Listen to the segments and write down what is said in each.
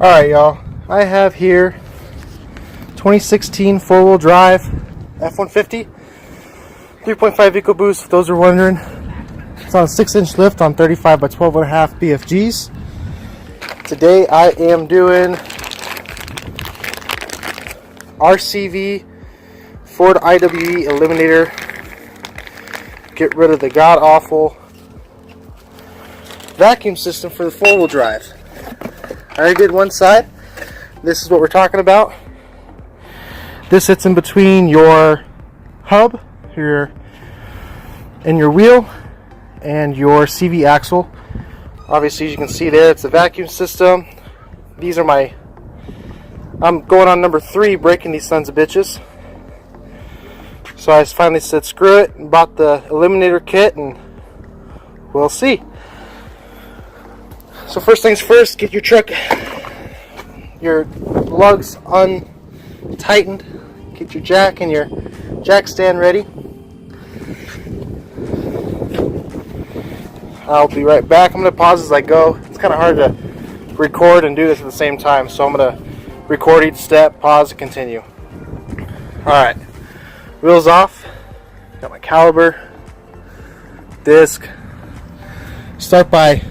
Alright y'all, I have here 2016 four-wheel drive F150 3.5 EcoBoost, if those are wondering. It's on a 6-inch lift on 35 by 12.5 BFGs. Today I am doing RCV Ford IWE Eliminator. Get rid of the god-awful vacuum system for the four-wheel drive. I already did one side. This is what we're talking about. This sits in between your hub, your wheel, and your CV axle. Obviously, as you can see there, it's a vacuum system. These are I'm going on number 3 breaking these sons of bitches. So I finally said screw it and bought the Eliminator kit, and we'll see. So first things first, get your truck, your lugs untightened, get your jack and your jack stand ready. I'll be right back. I'm going to pause as I go. It's kind of hard to record and do this at the same time, so I'm going to record each step, pause, and continue. Alright, wheels off, got my caliper, disc. Start by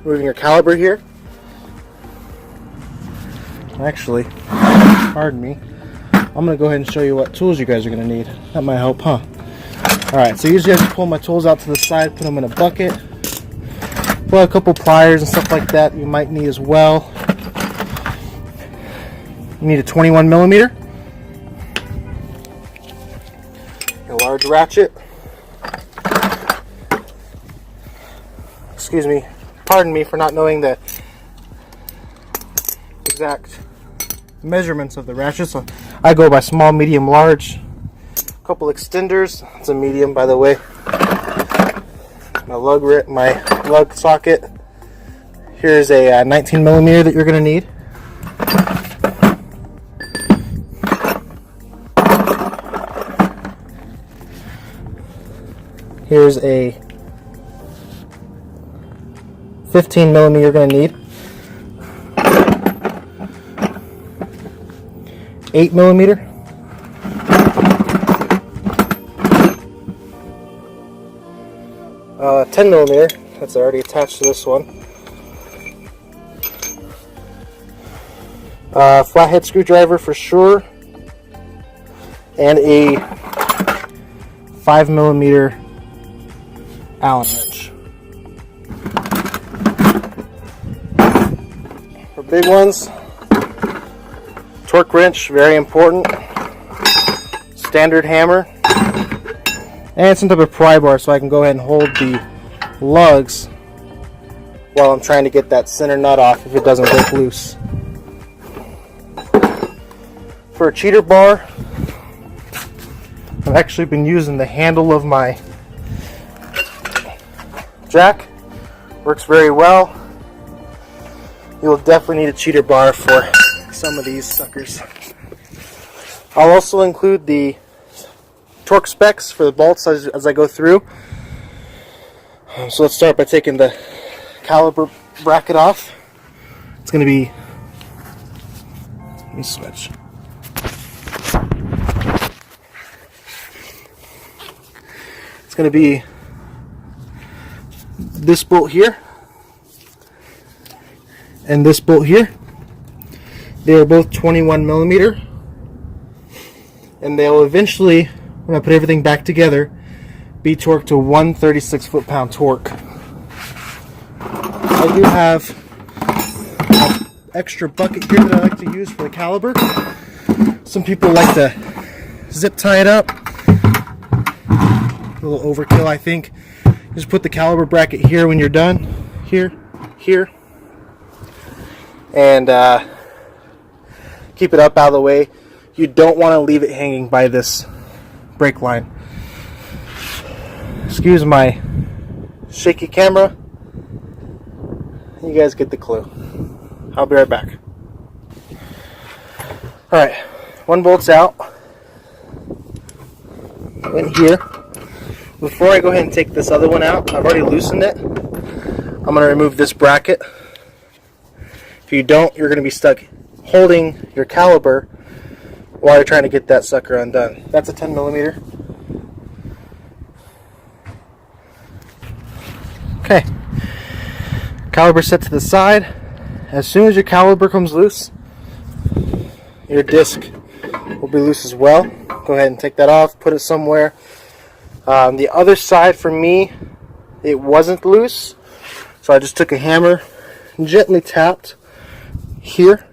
moving your caliper here. Actually, pardon me, I'm going to go ahead and show you what tools you guys are going to need. That might help, huh? Alright, so usually I just pull my tools out to the side, put them in a bucket. Pull out a couple pliers and stuff like that you might need as well. You need a 21 millimeter, a large ratchet. Excuse me, pardon me for not knowing the exact measurements of the ratchets. So I go by small, medium, large. A couple extenders. It's a medium, by the way. My lug socket. Here's a 19 millimeter that you're going to need. Here's a 15 millimeter you're going to need. 8 millimeter. Uh, 10 millimeter. That's already attached to this one. Flathead screwdriver for sure. And a 5 millimeter Allen wrench. For big ones, torque wrench, very important. Standard hammer. And some type of pry bar so I can go ahead and hold the lugs while I'm trying to get that center nut off if it doesn't break loose. For a cheater bar, I've actually been using the handle of my jack. Works very well. You'll definitely need a cheater bar for some of these suckers. I'll also include the torque specs for the bolts as I go through. So let's start by taking the caliper bracket off. It's going to be, let me switch. It's going to be this bolt here and this bolt here. They are both 21 millimeter, and they'll eventually, when I put everything back together, be torqued to 136 foot-pound torque. I do have an extra bucket here that I like to use for the caliper. Some people like to zip tie it up. A little overkill, I think. Just put the caliper bracket here when you're done. Here, here. And keep it up out of the way. You don't want to leave it hanging by this brake line. Excuse my shaky camera. You guys get the clue. I'll be right back. Alright, one bolt's out. In here. Before I go ahead and take this other one out, I've already loosened it. I'm going to remove this bracket If you don't, you're going to be stuck holding your caliper while you're trying to get that sucker undone. That's a 10 millimeter. Okay, caliper set to the side. As soon as your caliper comes loose, your disc will be loose as well. Go ahead and take that off, put it somewhere. The other side for me, it wasn't loose, so I just took a hammer and gently tapped here.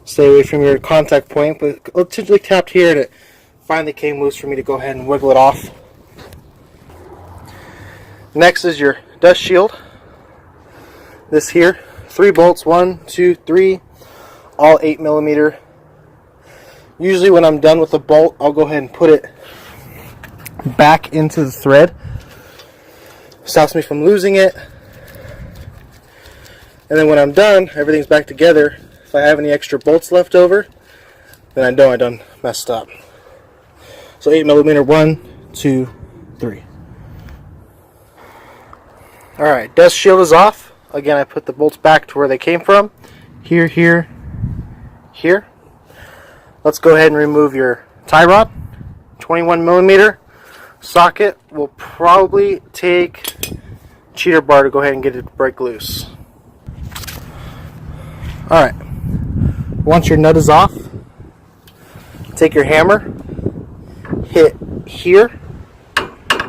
Stay away from your contact point, but gently tapped here, and it finally came loose for me to go ahead and wiggle it off. Next is your dust shield. This here, 3 bolts, 1, 2, 3, all 8 millimeter. Usually when I'm done with the bolt, I'll go ahead and put it back into the thread. Stops me from losing it. And then when I'm done, everything's back together. If I have any extra bolts left over, then I know I done messed up. So 8 millimeter, 1, 2, 3. Alright, dust shield is off. Again, I put the bolts back to where they came from. Here, here, here. Let's go ahead and remove your tie rod. 21 millimeter socket will probably take cheater bar to go ahead and get it to break loose. Alright, once your nut is off, take your hammer, hit here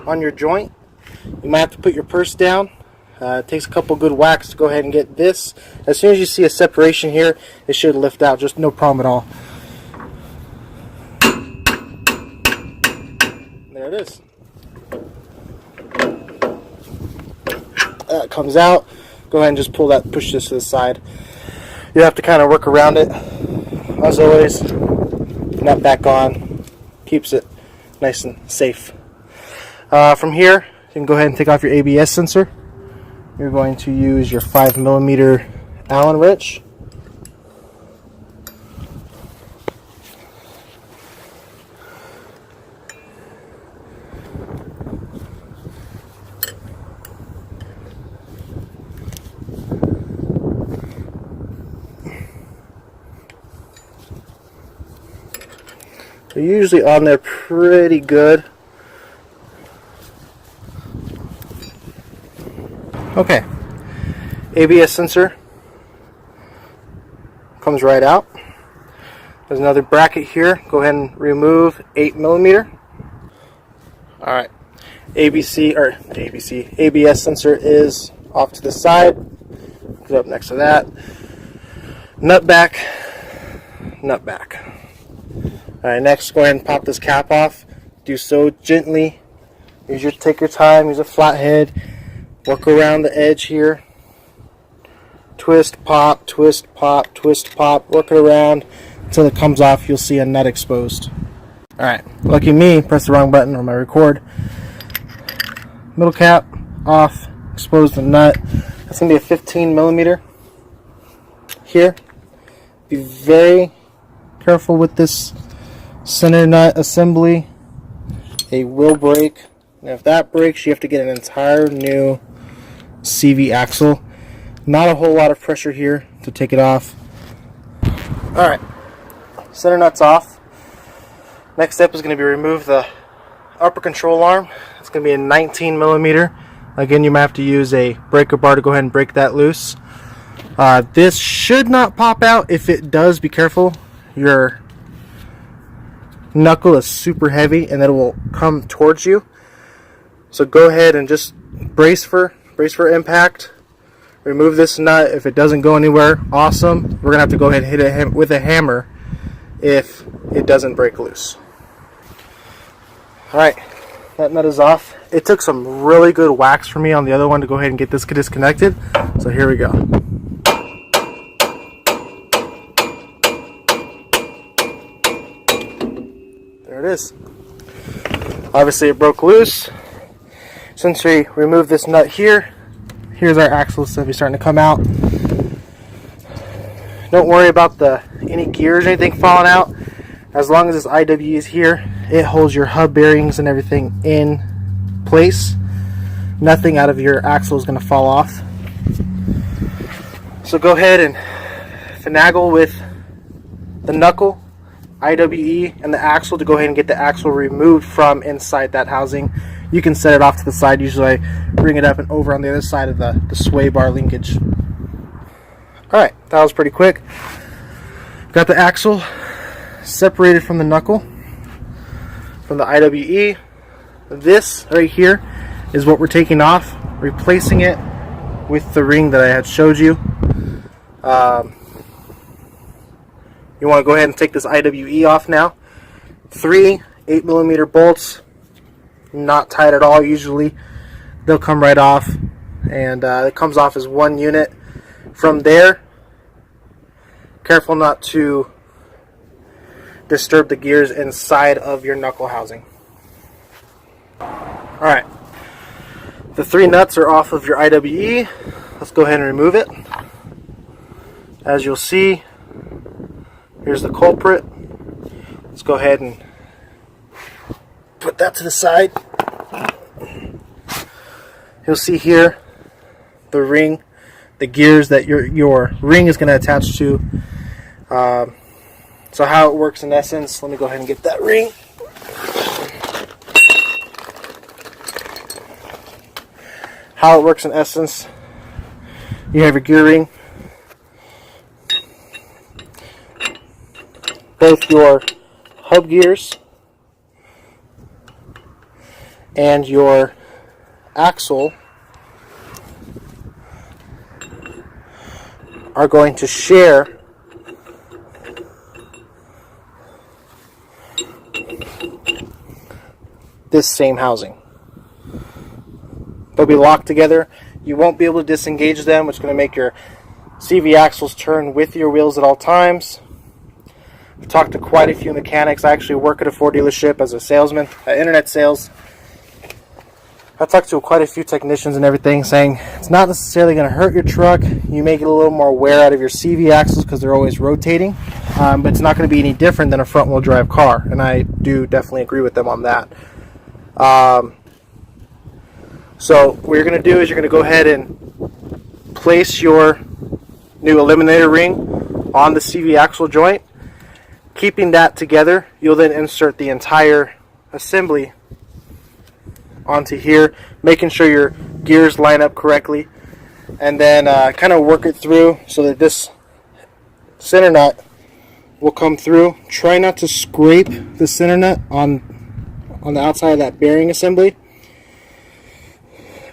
on your joint. You might have to put your purse down. It takes a couple good whacks to go ahead and get this. As soon as you see a separation here, it should lift out, just no problem at all. There it is. That comes out. Go ahead and just pull that, push this to the side. You have to kind of work around it. As always, nut back on. Keeps it nice and safe. From here, you can go ahead and take off your ABS sensor. You're going to use your 5 millimeter Allen wrench. They're usually on there pretty good. Okay, ABS sensor comes right out. There's another bracket here. Go ahead and remove 8 millimeter. Alright, ABS sensor is off to the side. Put it up next to that. Nut back, nut back. Alright, next go ahead and pop this cap off. Do so gently. Take your time, use a flathead. Work around the edge here. Twist, pop, twist, pop, twist, pop. Work it around until it comes off. You'll see a nut exposed. Alright, lucky me, press the wrong button on my record. Middle cap off, expose the nut. That's going to be a 15 millimeter here. Be very careful with this center nut assembly. It will break. And if that breaks, you have to get an entire new CV axle. Not a whole lot of pressure here to take it off. Alright, center nut's off. Next step is going to be remove the upper control arm. It's going to be a 19 millimeter. Again, you might have to use a breaker bar to go ahead and break that loose. This should not pop out. If it does, be careful. Your knuckle is super heavy and it will come towards you. So go ahead and just brace for impact. Remove this nut. If it doesn't go anywhere, awesome. We're gonna have to go ahead and hit it with a hammer if it doesn't break loose. Alright, that nut is off. It took some really good whacks for me on the other one to go ahead and get this disconnected. So here we go. There it is. Obviously it broke loose. Since we removed this nut here, here's our axle assembly starting to come out. Don't worry about any gears or anything falling out. As long as this IW is here, it holds your hub bearings and everything in place. Nothing out of your axle is going to fall off. So go ahead and finagle with the knuckle, IWE, and the axle to go ahead and get the axle removed from inside that housing. You can set it off to the side. Usually I bring it up and over on the other side of the sway bar linkage. Alright, that was pretty quick. Got the axle separated from the knuckle, from the IWE. This right here is what we're taking off, replacing it with the ring that I had showed you. You want to go ahead and take this IWE off now. 3 8mm bolts, not tight at all usually. They'll come right off, and it comes off as one unit. From there, careful not to disturb the gears inside of your knuckle housing. Alright, the 3 nuts are off of your IWE. Let's go ahead and remove it. As you'll see, here's the culprit. Let's go ahead and put that to the side. You'll see here the ring, the gears that your ring is going to attach to. So how it works in essence, let me go ahead and get that ring. How it works in essence, you have your gear ring. Both your hub gears and your axle are going to share this same housing. They'll be locked together. You won't be able to disengage them, which is going to make your CV axles turn with your wheels at all times. I've talked to quite a few mechanics. I actually work at a Ford dealership as a salesman, internet sales. I talked to quite a few technicians and everything saying it's not necessarily going to hurt your truck. You may get a little more wear out of your CV axles because they're always rotating, but it's not going to be any different than a front wheel drive car, and I do definitely agree with them on that. So what you're going to do is you're going to go ahead and place your new Eliminator ring on the CV axle joint. Keeping that together, you'll then insert the entire assembly onto here, making sure your gears line up correctly, and then kind of work it through so that this center nut will come through. Try not to scrape the center nut on the outside of that bearing assembly.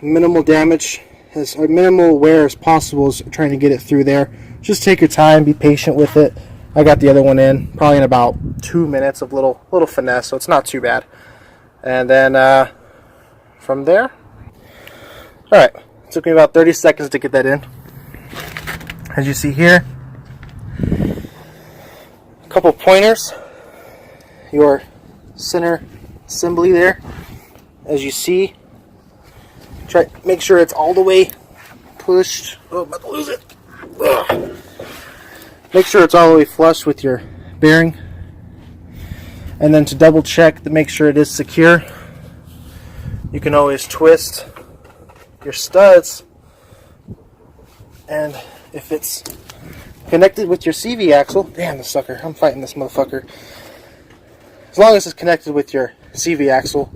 Minimal damage, or minimal wear as possible is trying to get it through there. Just take your time, be patient with it. I got the other one in probably in about 2 minutes of little finesse, so it's not too bad. And then from there, alright, it took me about 30 seconds to get that in. As you see here, a couple pointers, your center assembly there. As you see, try make sure it's all the way pushed. Oh, I'm about to lose it. Ugh. Make sure it's all the way flush with your bearing, and then to double check to make sure it is secure, you can always twist your studs, and if it's connected with your CV axle, damn the sucker, I'm fighting this motherfucker. As long as it's connected with your CV axle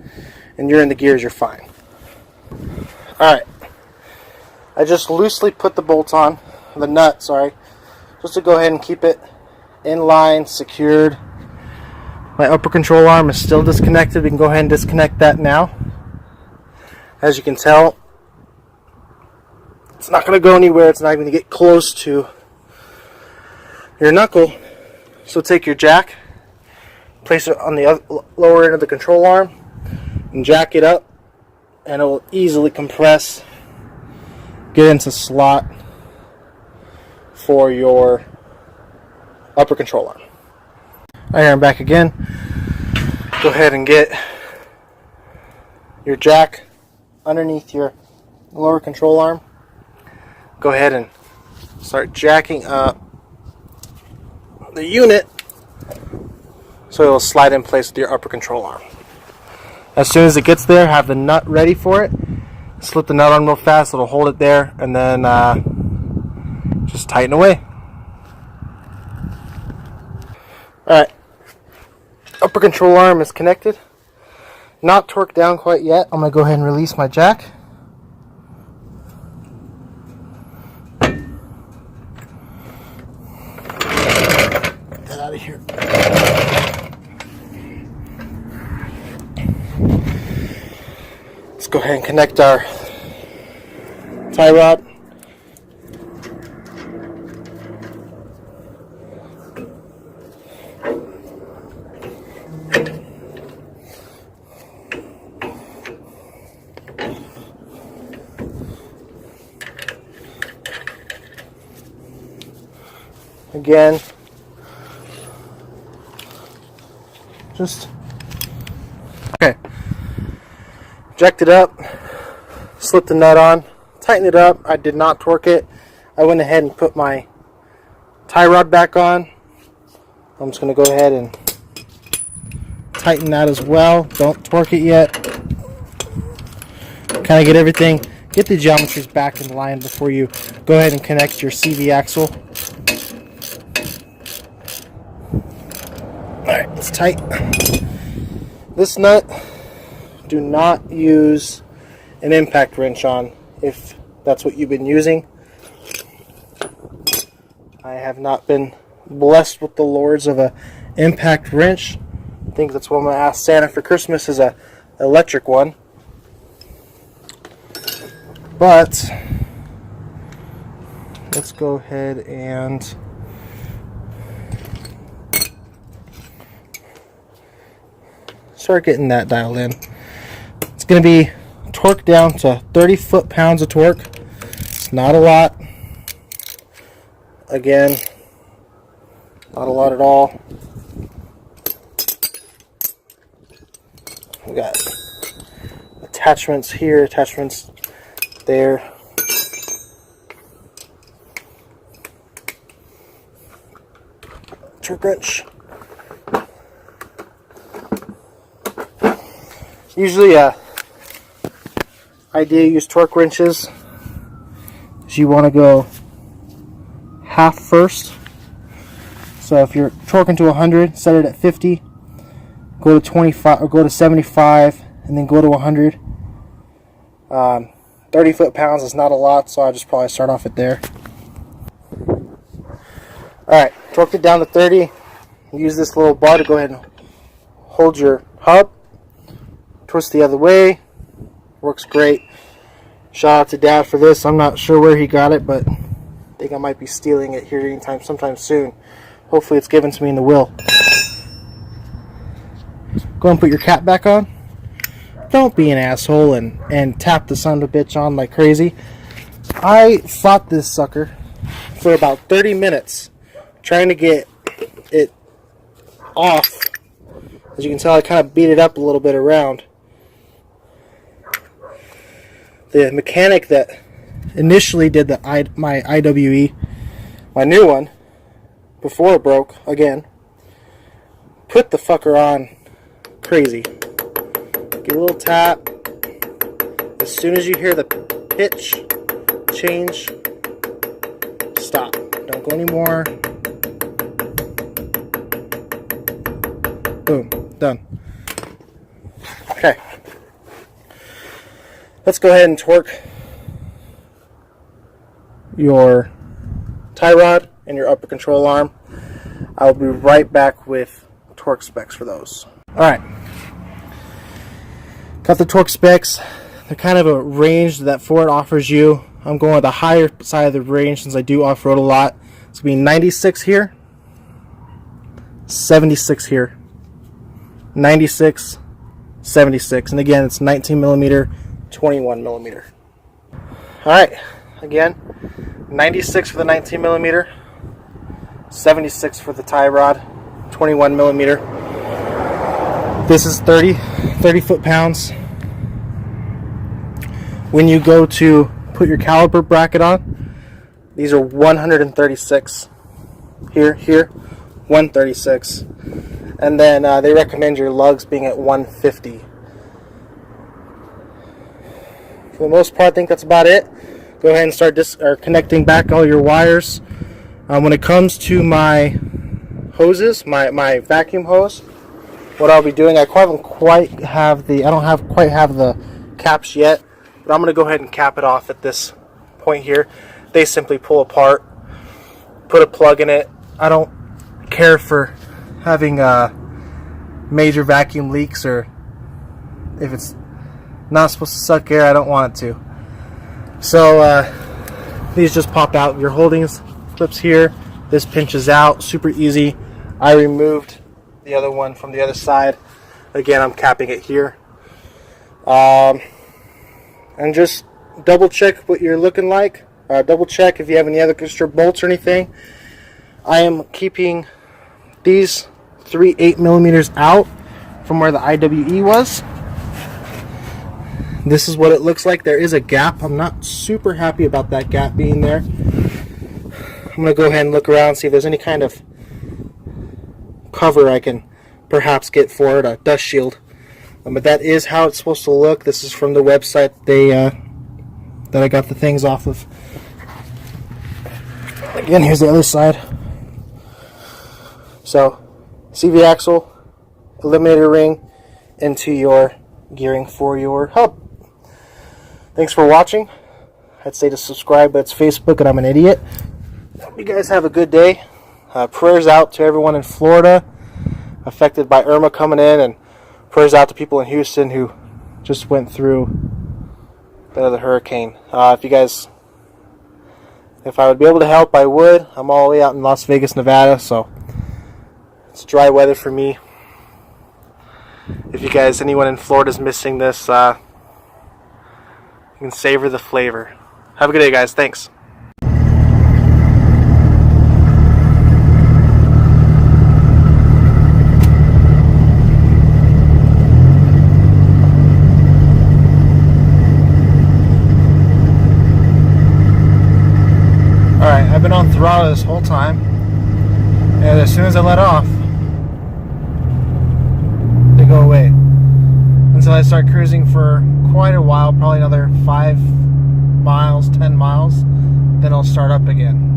and you're in the gears, you're fine. Alright, I just loosely put the bolt on, the nut, sorry, just to go ahead and keep it in line, secured. My upper control arm is still disconnected. We can go ahead and disconnect that now. As you can tell, it's not going to go anywhere. It's not going to get close to your knuckle. So take your jack, place it on the lower end of the control arm, and jack it up, and it will easily compress, get into slot for your upper control arm. Alright, I'm back again. Go ahead and get your jack underneath your lower control arm. Go ahead and start jacking up the unit so it will slide in place with your upper control arm. As soon as it gets there, have the nut ready for it. Slip the nut on real fast, it'll hold it there, and then just just tighten away. Alright, upper control arm is connected. Not torqued down quite yet. I'm going to go ahead and release my jack. Get that out of here. Let's go ahead and connect our tie rod. Again, just okay. Jacked it up, slipped the nut on, tightened it up. I did not torque it. I went ahead and put my tie rod back on. I'm just going to go ahead and tighten that as well. Don't torque it yet. Kind of get everything, get the geometries back in line before you go ahead and connect your CV axle. Alright, it's tight. This nut, do not use an impact wrench on if that's what you've been using. I have not been blessed with the lords of an impact wrench. I think that's what I'm going to ask Santa for Christmas, is a electric one. But let's go ahead and start getting that dialed in. It's going to be torqued down to 30 foot-pounds of torque. It's not a lot. Again, not a lot at all. We got attachments here, attachments there. Torque wrench. Usually, idea to use torque wrenches is you want to go half first. So if you're torquing to 100, set it at 50. Go to 25 or go to 75, and then go to 100. 30 foot-pounds is not a lot, so I'll just probably start off at there. Alright, torqued it down to 30. Use this little bar to go ahead and hold your hub. Twist the other way. Works great. Shout out to Dad for this. I'm not sure where he got it, but I think I might be stealing it here sometime soon. Hopefully it's given to me in the will. Go and put your cap back on. Don't be an asshole and tap the son of a bitch on like crazy. I fought this sucker for about 30 minutes trying to get it off. As you can tell, I kind of beat it up a little bit around. The mechanic that initially did my IWE, my new one, before it broke, again, put the fucker on crazy. Give a little tap. As soon as you hear the pitch change, stop. Don't go anymore. Boom. Done. Okay. Let's go ahead and torque your tie rod and your upper control arm. I'll be right back with torque specs for those. Alright. Got the torque specs. They're kind of a range that Ford offers you. I'm going with the higher side of the range since I do off-road a lot. It's going to be 96 here, 76 here, 96, 76. And again, it's 19 millimeter, 21 millimeter. Alright, again, 96 for the 19 millimeter, 76 for the tie rod, 21 millimeter. This is 30 foot-pounds. When you go to put your caliper bracket on, these are 136. Here, 136. And then they recommend your lugs being at 150. For the most part, I think that's about it. go ahead and start connecting back all your wires. When it comes to my hoses, my vacuum hose, what I'll be doing, I don't quite have the caps yet, but I'm going to go ahead and cap it off at this point here. They simply pull apart, put a plug in it. I don't care for having major vacuum leaks, or if it's not supposed to suck air, I don't want it to. So these just pop out. Your holdings clips here. This pinches out, super easy. I removed the other one from the other side. Again, I'm capping it here. And just double check what you're looking like. Double check if you have any other extra bolts or anything. I am keeping these 3 8mm out from where the IWE was. This is what it looks like. There is a gap. I'm not super happy about that gap being there. I'm going to go ahead and look around, see if there's any kind of cover I can perhaps get for it, a dust shield. But that is how it's supposed to look. This is from the website that I got the things off of. Again, here's the other side. So, CV axle, eliminator ring into your gearing for your hub. Thanks for watching. I'd say to subscribe, but it's Facebook and I'm an idiot. Hope you guys have a good day. Prayers out to everyone in Florida affected by Irma coming in, and prayers out to people in Houston who just went through the hurricane. If I would be able to help, I would. I'm all the way out in Las Vegas, Nevada, so it's dry weather for me. If you guys, anyone in Florida is missing this, you can savor the flavor. Have a good day, guys. Thanks. Alright, I've been on throttle this whole time, and as soon as I let off, they go away. Until I start cruising for quite a while, probably another 5 miles, 10 miles, then I'll start up again.